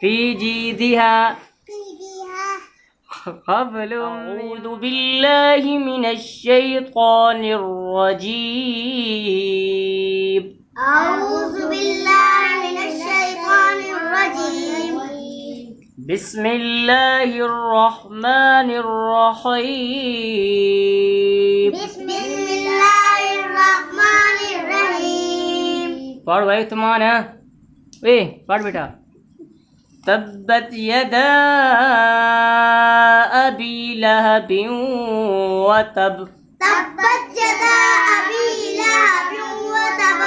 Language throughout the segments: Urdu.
في جيدها حبل أعوذ بالله من الشيطان الرجيم أعوذ بالله من الشيطان الرجيم بسم الله الرحمن الرحيم بسم الله الرحمن الرحيم پڑھ بھائی تمہارا پڑھ بیٹا تبت یدا ابی لہب وتب تبت يدا أبي لهب وتب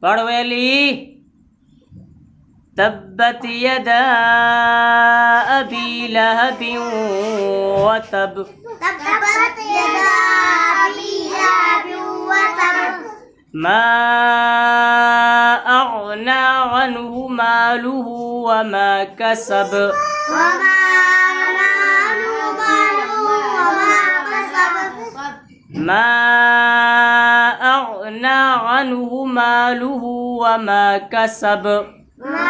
پڑھ ویلی تبت یدا ابی لہب وتب تبت يدا أبي لهب وتب ما أغنى عنه ماله وما كسب وما عنه ماله وما كسب ما أغنى عنه ماله وما كسب ما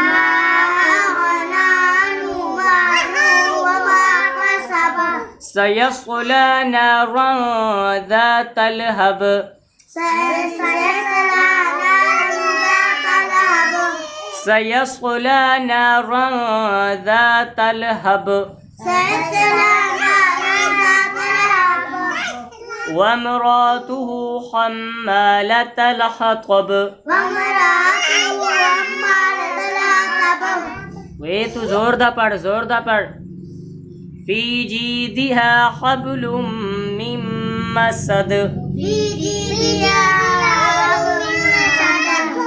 أغنى عنه ماله وما كسب سيصلى نارا ذات لهب سيصلى نارا ذات لهب سيصلى نارا ذات لهب سيصلى نارا ذات لهب وامرأته حمالة الحطب وامرأته حمالة الحطب وے تو زور دا پڑھ فی جیدها حبل من مسد في جيدها حبل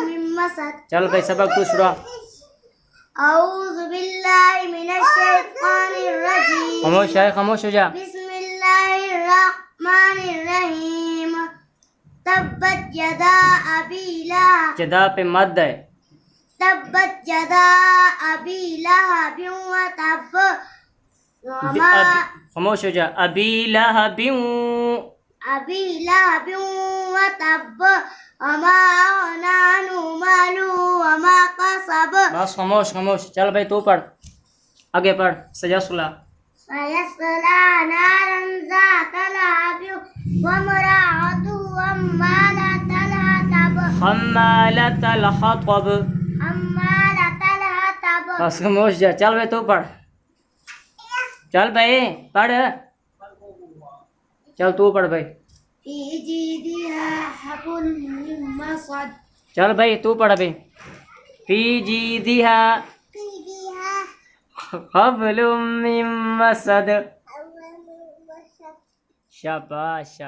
من مسد چل بھائی سبق تو شروع أعوذ بالله من الشيطان الرجيم خاموش ہو جا بسم الله الرحمن الرحيم تبت يدا أبي لهب جدا پہ مد ہے تبت يدا أبي لهب وتب وما خاموش ہو جا ابی لہب أبي لهب وتب وما أغنى عنه ماله وما كسب بس خاموش چل بھائی تو پڑھ آگے پڑھ سیصلى سيصلى نارا ذات لهب وامرأته حمالة الحطب حمالة الحطب حمالة الحطب بس خاموش جا چل بھائی تو پڑھ چل بھائی پڑھ چل تو پڑھ بھائی في جيدها حبل من مسد چل بھائی تو پڑھ بھائی فی جیدها حبل من مسد شاباش